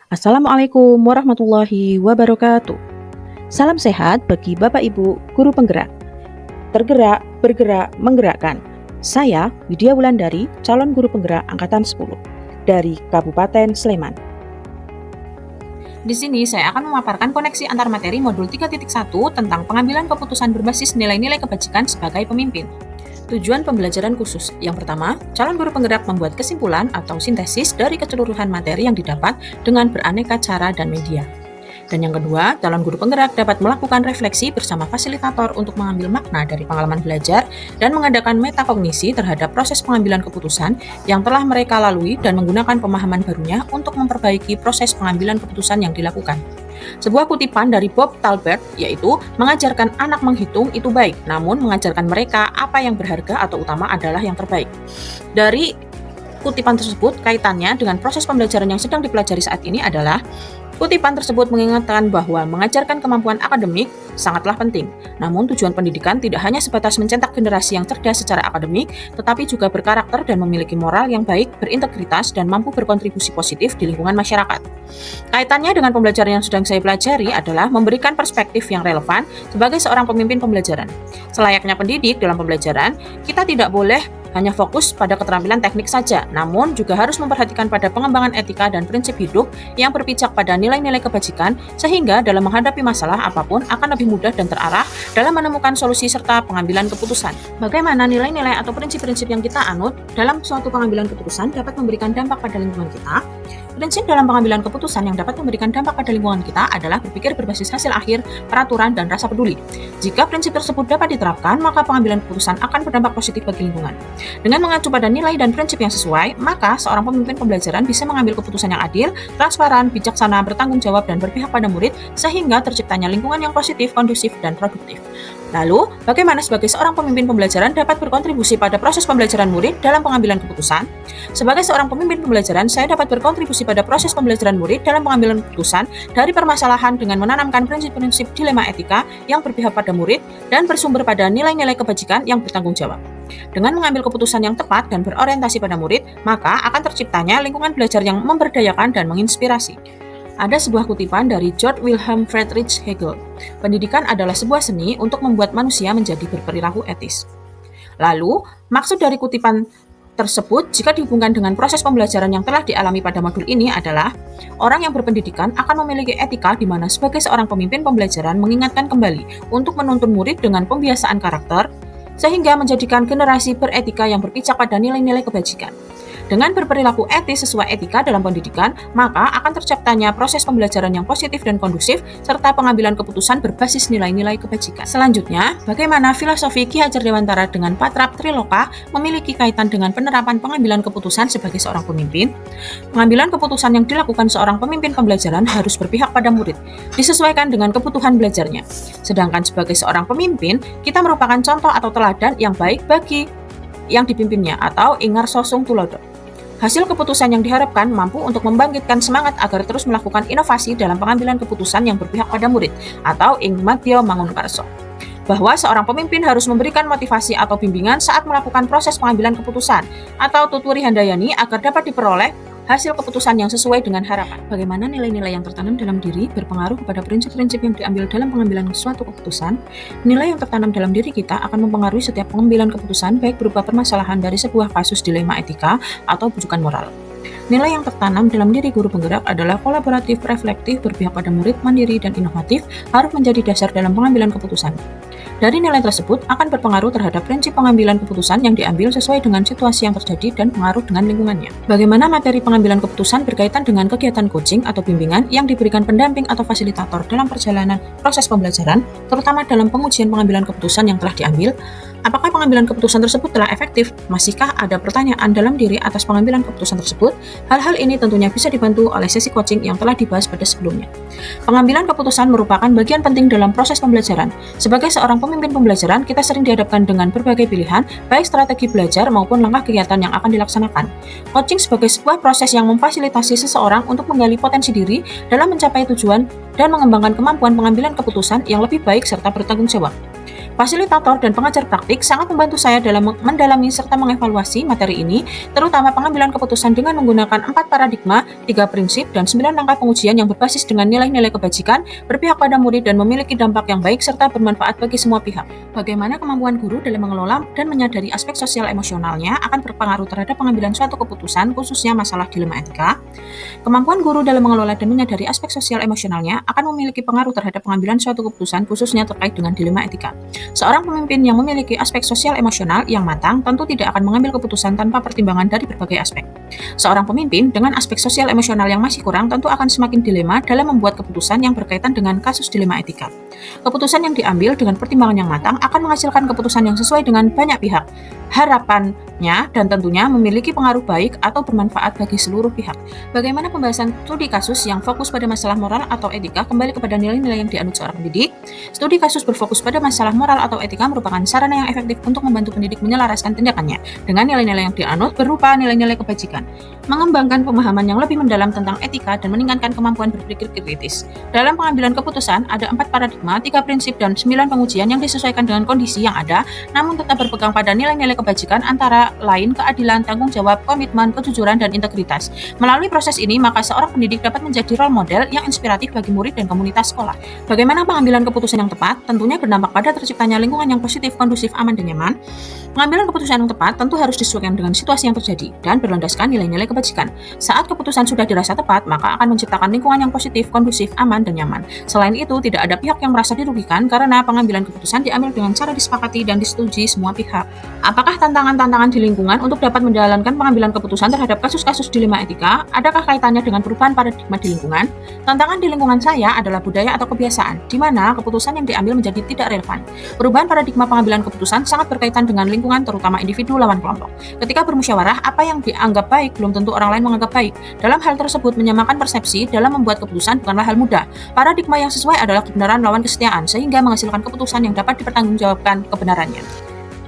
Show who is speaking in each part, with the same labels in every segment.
Speaker 1: Assalamualaikum warahmatullahi wabarakatuh. Salam sehat bagi Bapak Ibu guru penggerak. Tergerak, bergerak, menggerakkan. Saya Widya Wulandari, calon guru penggerak angkatan 10 dari Kabupaten Sleman.
Speaker 2: Di sini saya akan memaparkan koneksi antar materi modul 3.1 tentang pengambilan keputusan berbasis nilai-nilai kebajikan sebagai pemimpin. Tujuan pembelajaran khusus. Yang pertama, calon guru penggerak membuat kesimpulan atau sintesis dari keseluruhan materi yang didapat dengan beraneka cara dan media. Dan yang kedua, calon guru penggerak dapat melakukan refleksi bersama fasilitator untuk mengambil makna dari pengalaman belajar dan mengadakan metakognisi terhadap proses pengambilan keputusan yang telah mereka lalui dan menggunakan pemahaman barunya untuk memperbaiki proses pengambilan keputusan yang dilakukan. Sebuah kutipan dari Bob Talbert, yaitu mengajarkan anak menghitung itu baik, namun mengajarkan mereka apa yang berharga atau utama adalah yang terbaik. Dari kutipan tersebut, kaitannya dengan proses pembelajaran yang sedang dipelajari saat ini adalah kutipan tersebut mengingatkan bahwa mengajarkan kemampuan akademik sangatlah penting. Namun tujuan pendidikan tidak hanya sebatas mencetak generasi yang cerdas secara akademik, tetapi juga berkarakter dan memiliki moral yang baik, berintegritas, dan mampu berkontribusi positif di lingkungan masyarakat. Kaitannya dengan pembelajaran yang sedang saya pelajari adalah memberikan perspektif yang relevan sebagai seorang pemimpin pembelajaran. Selayaknya pendidik dalam pembelajaran, kita tidak boleh hanya fokus pada keterampilan teknik saja, namun juga harus memperhatikan pada pengembangan etika dan prinsip hidup yang berpijak pada nilai-nilai kebajikan, sehingga dalam menghadapi masalah apapun akan lebih mudah dan terarah dalam menemukan solusi serta pengambilan keputusan. Bagaimana nilai-nilai atau prinsip-prinsip yang kita anut dalam suatu pengambilan keputusan dapat memberikan dampak pada lingkungan kita? Prinsip dalam pengambilan keputusan yang dapat memberikan dampak pada lingkungan kita adalah berpikir berbasis hasil akhir, peraturan, dan rasa peduli. Jika prinsip tersebut dapat diterapkan, maka pengambilan keputusan akan berdampak positif bagi lingkungan. Dengan mengacu pada nilai dan prinsip yang sesuai, maka seorang pemimpin pembelajaran bisa mengambil keputusan yang adil, transparan, bijaksana, bertanggung jawab, dan berpihak pada murid, sehingga terciptanya lingkungan yang positif, kondusif, dan produktif. Lalu, bagaimana sebagai seorang pemimpin pembelajaran dapat berkontribusi pada proses pembelajaran murid dalam pengambilan keputusan? Sebagai seorang pemimpin pembelajaran, saya dapat berkontribusi pada proses pembelajaran murid dalam pengambilan keputusan dari permasalahan dengan menanamkan prinsip-prinsip dilema etika yang berpihak pada murid dan bersumber pada nilai-nilai kebajikan yang bertanggung jawab. Dengan mengambil keputusan yang tepat dan berorientasi pada murid, maka akan terciptanya lingkungan belajar yang memberdayakan dan menginspirasi. Ada sebuah kutipan dari Georg Wilhelm Friedrich Hegel. Pendidikan adalah sebuah seni untuk membuat manusia menjadi berperilaku etis. Lalu, maksud dari kutipan tersebut jika dihubungkan dengan proses pembelajaran yang telah dialami pada modul ini adalah orang yang berpendidikan akan memiliki etika di mana sebagai seorang pemimpin pembelajaran mengingatkan kembali untuk menuntun murid dengan pembiasaan karakter sehingga menjadikan generasi beretika yang berpijak pada nilai-nilai kebajikan. Dengan berperilaku etis sesuai etika dalam pendidikan, maka akan terciptanya proses pembelajaran yang positif dan kondusif, serta pengambilan keputusan berbasis nilai-nilai kebajikan. Selanjutnya, bagaimana filosofi Ki Hajar Dewantara dengan Patrap Triloka memiliki kaitan dengan penerapan pengambilan keputusan sebagai seorang pemimpin? Pengambilan keputusan yang dilakukan seorang pemimpin pembelajaran harus berpihak pada murid, disesuaikan dengan kebutuhan belajarnya. Sedangkan sebagai seorang pemimpin, kita merupakan contoh atau teladan yang baik bagi yang dipimpinnya atau ingar sosung tulodo. Hasil keputusan yang diharapkan mampu untuk membangkitkan semangat agar terus melakukan inovasi dalam pengambilan keputusan yang berpihak pada murid atau ing madya mangunkarso. Bahwa seorang pemimpin harus memberikan motivasi atau bimbingan saat melakukan proses pengambilan keputusan atau tuturi handayani agar dapat diperoleh hasil keputusan yang sesuai dengan harapan. Bagaimana nilai-nilai yang tertanam dalam diri berpengaruh kepada prinsip-prinsip yang diambil dalam pengambilan suatu keputusan? Nilai yang tertanam dalam diri kita akan mempengaruhi setiap pengambilan keputusan, baik berupa permasalahan dari sebuah kasus dilema etika atau bujukan moral. Nilai yang tertanam dalam diri guru penggerak adalah kolaboratif, reflektif, berpihak pada murid, mandiri, dan inovatif harus menjadi dasar dalam pengambilan keputusan. Dari nilai tersebut akan berpengaruh terhadap prinsip pengambilan keputusan yang diambil sesuai dengan situasi yang terjadi dan pengaruh dengan lingkungannya. Bagaimana materi pengambilan keputusan berkaitan dengan kegiatan coaching atau bimbingan yang diberikan pendamping atau fasilitator dalam perjalanan proses pembelajaran, terutama dalam pengujian pengambilan keputusan yang telah diambil? Apakah pengambilan keputusan tersebut telah efektif? Masihkah ada pertanyaan dalam diri atas pengambilan keputusan tersebut? Hal-hal ini tentunya bisa dibantu oleh sesi coaching yang telah dibahas pada sebelumnya. Pengambilan keputusan merupakan bagian penting dalam proses pembelajaran. Sebagai seorang pemimpin pembelajaran, kita sering dihadapkan dengan berbagai pilihan, baik strategi belajar maupun langkah kegiatan yang akan dilaksanakan. Coaching sebagai sebuah proses yang memfasilitasi seseorang untuk menggali potensi diri dalam mencapai tujuan dan mengembangkan kemampuan pengambilan keputusan yang lebih baik serta bertanggung jawab. Fasilitator dan pengajar praktik sangat membantu saya dalam mendalami serta mengevaluasi materi ini, terutama pengambilan keputusan dengan menggunakan 4 paradigma, 3 prinsip, dan 9 langkah pengujian yang berbasis dengan nilai-nilai kebajikan, berpihak pada murid dan memiliki dampak yang baik serta bermanfaat bagi semua pihak. Bagaimana kemampuan guru dalam mengelola dan menyadari aspek sosial emosionalnya akan berpengaruh terhadap pengambilan suatu keputusan, khususnya masalah dilema etika. Kemampuan guru dalam mengelola dan menyadari aspek sosial emosionalnya akan memiliki pengaruh terhadap pengambilan suatu keputusan, khususnya terkait dengan dilema etika. Seorang pemimpin yang memiliki aspek sosial emosional yang matang tentu tidak akan mengambil keputusan tanpa pertimbangan dari berbagai aspek. Seorang pemimpin dengan aspek sosial emosional yang masih kurang tentu akan semakin dilema dalam membuat keputusan yang berkaitan dengan kasus dilema etika. Keputusan yang diambil dengan pertimbangan yang matang akan menghasilkan keputusan yang sesuai dengan banyak pihak. Harapannya dan tentunya memiliki pengaruh baik atau bermanfaat bagi seluruh pihak. Bagaimana pembahasan studi kasus yang fokus pada masalah moral atau etika kembali kepada nilai-nilai yang dianut seorang pendidik? Studi kasus berfokus pada masalah moral atau etika merupakan sarana yang efektif untuk membantu pendidik menyelaraskan tindakannya dengan nilai-nilai yang dianut berupa nilai-nilai kebajikan, mengembangkan pemahaman yang lebih mendalam tentang etika dan meningkatkan kemampuan berpikir kritis. Dalam pengambilan keputusan ada 4 paradigma, 3 prinsip, dan 9 pengujian yang disesuaikan dengan kondisi yang ada, namun tetap berpegang pada nilai-nilai kebajikan antara lain keadilan, tanggung jawab, komitmen, kejujuran, dan integritas. Melalui proses ini, maka seorang pendidik dapat menjadi role model yang inspiratif bagi murid dan komunitas sekolah. Bagaimana pengambilan keputusan yang tepat? Tentunya berdampak pada terciptanya lingkungan yang positif, kondusif, aman, dan nyaman. Pengambilan keputusan yang tepat tentu harus disesuaikan dengan situasi yang terjadi dan berlandaskan nilai-nilai kebajikan. Saat keputusan sudah dirasa tepat, maka akan menciptakan lingkungan yang positif, kondusif, aman, dan nyaman. Selain itu, tidak ada pihak yang merasa dirugikan karena pengambilan keputusan diambil dengan cara disepakati dan disetujui semua pihak. Apakah tantangan-tantangan di lingkungan untuk dapat menjalankan pengambilan keputusan terhadap kasus-kasus dilema etika? Adakah kaitannya dengan perubahan paradigma di lingkungan? Tantangan di lingkungan saya adalah budaya atau kebiasaan, di mana keputusan yang diambil menjadi tidak relevan. Perubahan paradigma pengambilan keputusan sangat berkaitan dengan lingkungan, terutama individu lawan kelompok. Ketika bermusyawarah, apa yang dianggap baik belum tentu orang lain menganggap baik. Dalam hal tersebut, menyamakan persepsi dalam membuat keputusan bukanlah hal mudah. Paradigma yang sesuai adalah kebenaran lawan kesetiaan, sehingga menghasilkan keputusan yang dapat dipertanggungjawabkan kebenarannya.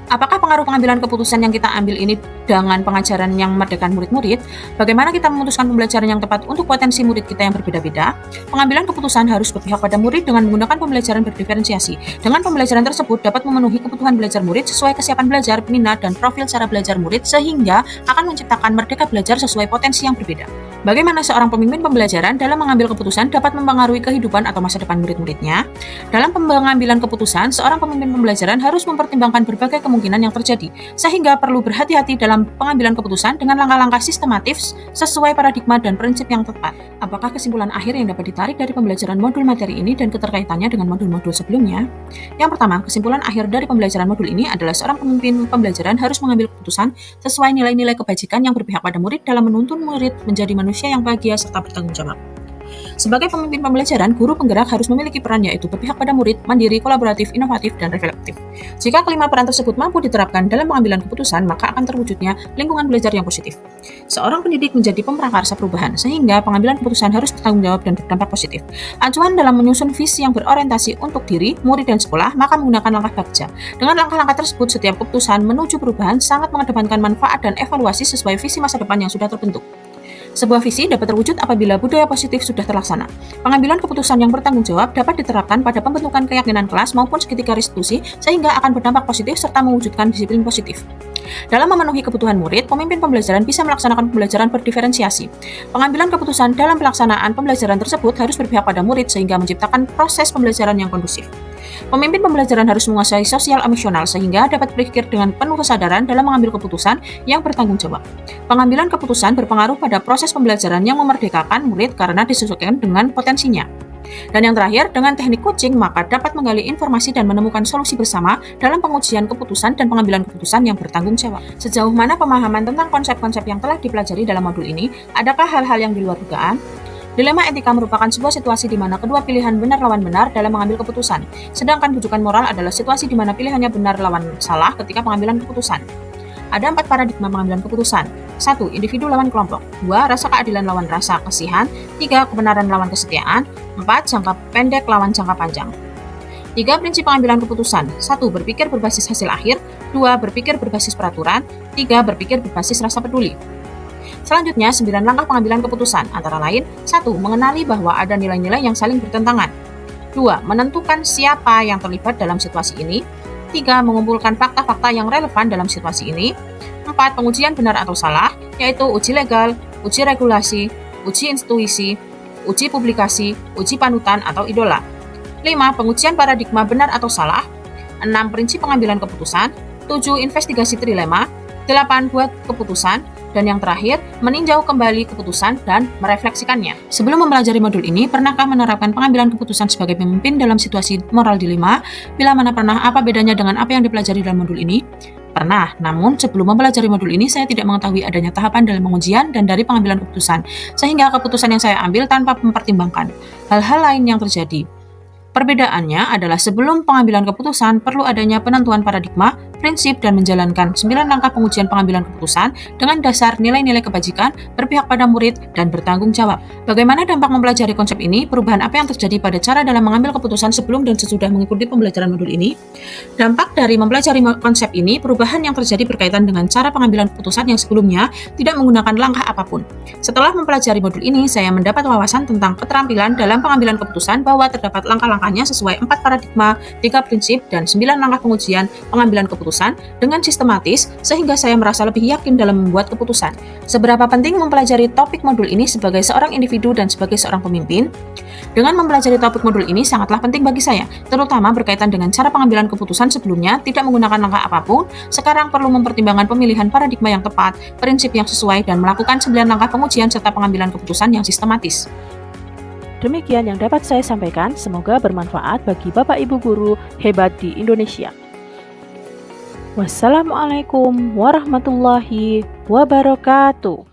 Speaker 2: Apakah pengaruh pengambilan keputusan yang kita ambil ini dengan pengajaran yang memerdekakan murid-murid? Bagaimana kita memutuskan pembelajaran yang tepat untuk potensi murid kita yang berbeda-beda? Pengambilan keputusan harus berpihak pada murid dengan menggunakan pembelajaran berdiferensiasi. Dengan pembelajaran tersebut dapat memenuhi kebutuhan belajar murid sesuai kesiapan belajar, minat, dan profil cara belajar murid sehingga akan menciptakan merdeka belajar sesuai potensi yang berbeda. Bagaimana seorang pemimpin pembelajaran dalam mengambil keputusan dapat mempengaruhi kehidupan atau masa depan murid-muridnya? Dalam pengambilan keputusan, seorang pemimpin pembelajaran harus mempertimbangkan berbagai kemungkinan yang terjadi, sehingga perlu berhati-hati dalam pengambilan keputusan dengan langkah-langkah sistematis sesuai paradigma dan prinsip yang tepat. Apakah kesimpulan akhir yang dapat ditarik dari pembelajaran modul materi ini dan keterkaitannya dengan modul-modul sebelumnya? Yang pertama, kesimpulan akhir dari pembelajaran modul ini adalah seorang pemimpin pembelajaran harus mengambil keputusan sesuai nilai-nilai kebajikan yang berpihak pada murid dalam menuntun murid menjadi manusia yang bahagia serta bertanggung jawab. Sebagai pemimpin pembelajaran, guru penggerak harus memiliki peran yaitu berpihak pada murid, mandiri, kolaboratif, inovatif, dan reflektif. Jika kelima peran tersebut mampu diterapkan dalam pengambilan keputusan, maka akan terwujudnya lingkungan belajar yang positif. Seorang pendidik menjadi pemrakarsa perubahan, sehingga pengambilan keputusan harus bertanggung jawab dan berdampak positif. Acuan dalam menyusun visi yang berorientasi untuk diri, murid, dan sekolah, maka menggunakan langkah bagja. Dengan langkah-langkah tersebut, setiap keputusan menuju perubahan sangat mengedepankan manfaat dan evaluasi sesuai visi masa depan yang sudah terbentuk. Sebuah visi dapat terwujud apabila budaya positif sudah terlaksana. Pengambilan keputusan yang bertanggung jawab dapat diterapkan pada pembentukan keyakinan kelas maupun seketika restitusi sehingga akan berdampak positif serta mewujudkan disiplin positif. Dalam memenuhi kebutuhan murid, pemimpin pembelajaran bisa melaksanakan pembelajaran berdiferensiasi. Pengambilan keputusan dalam pelaksanaan pembelajaran tersebut harus berpihak pada murid sehingga menciptakan proses pembelajaran yang kondusif. Pemimpin pembelajaran harus menguasai sosial emosional sehingga dapat berpikir dengan penuh kesadaran dalam mengambil keputusan yang bertanggung jawab. Pengambilan keputusan berpengaruh pada proses pembelajaran yang memerdekakan murid karena disesuaikan dengan potensinya. Dan yang terakhir, dengan teknik coaching maka dapat menggali informasi dan menemukan solusi bersama dalam pengujian keputusan dan pengambilan keputusan yang bertanggung jawab. Sejauh mana pemahaman tentang konsep-konsep yang telah dipelajari dalam modul ini? Adakah hal-hal yang di luar dugaan? Dilema etika merupakan sebuah situasi di mana kedua pilihan benar lawan benar dalam mengambil keputusan. Sedangkan rujukan moral adalah situasi di mana pilihannya benar lawan salah ketika pengambilan keputusan. Ada 4 paradigma pengambilan keputusan. 1. Individu lawan kelompok. 2. Rasa keadilan lawan rasa kasihan. 3. Kebenaran lawan kesetiaan. 4. Jangka pendek lawan jangka panjang. 3 prinsip pengambilan keputusan. 1. Berpikir berbasis hasil akhir. 2. Berpikir berbasis peraturan. 3. Berpikir berbasis rasa peduli. Selanjutnya, 9 langkah pengambilan keputusan, antara lain 1. Mengenali bahwa ada nilai-nilai yang saling bertentangan. 2. Menentukan siapa yang terlibat dalam situasi ini. 3. Mengumpulkan fakta-fakta yang relevan dalam situasi ini. 4. Pengujian benar atau salah, yaitu uji legal, uji regulasi, uji intuisi, uji publikasi, uji panutan atau idola. 5. Pengujian paradigma benar atau salah. 6. Prinsip pengambilan keputusan. 7. Investigasi trilema. 8. Buat keputusan. Dan yang terakhir, meninjau kembali keputusan dan merefleksikannya. Sebelum mempelajari modul ini, pernahkah menerapkan pengambilan keputusan sebagai pemimpin dalam situasi moral dilema? Bila mana pernah, apa bedanya dengan apa yang dipelajari dalam modul ini? Pernah, namun sebelum mempelajari modul ini, saya tidak mengetahui adanya tahapan dalam pengujian dan dari pengambilan keputusan, sehingga keputusan yang saya ambil tanpa mempertimbangkan hal-hal lain yang terjadi. Perbedaannya adalah sebelum pengambilan keputusan perlu adanya penentuan paradigma, prinsip, dan menjalankan 9 langkah pengujian pengambilan keputusan dengan dasar nilai-nilai kebajikan, berpihak pada murid, dan bertanggung jawab. Bagaimana dampak mempelajari konsep ini? Perubahan apa yang terjadi pada cara dalam mengambil keputusan sebelum dan sesudah mengikuti pembelajaran modul ini? Dampak dari mempelajari konsep ini, perubahan yang terjadi berkaitan dengan cara pengambilan keputusan yang sebelumnya tidak menggunakan langkah apapun. Setelah mempelajari modul ini, saya mendapat wawasan tentang keterampilan dalam pengambilan keputusan bahwa terdapat langkah-langkahnya sesuai 4 paradigma, 3 prinsip, dan 9 langkah pengujian pengambilan keputusan dengan sistematis sehingga saya merasa lebih yakin dalam membuat keputusan. Seberapa penting mempelajari topik modul ini sebagai seorang individu dan sebagai seorang pemimpin? Dengan mempelajari topik modul ini sangatlah penting bagi saya, terutama berkaitan dengan cara pengambilan keputusan sebelumnya tidak menggunakan langkah apapun. Sekarang perlu mempertimbangkan pemilihan paradigma yang tepat, prinsip yang sesuai, dan melakukan 9 langkah pengujian serta pengambilan keputusan yang sistematis.
Speaker 1: Demikian yang dapat saya sampaikan, semoga bermanfaat bagi Bapak Ibu guru hebat di Indonesia. Wassalamualaikum warahmatullahi wabarakatuh.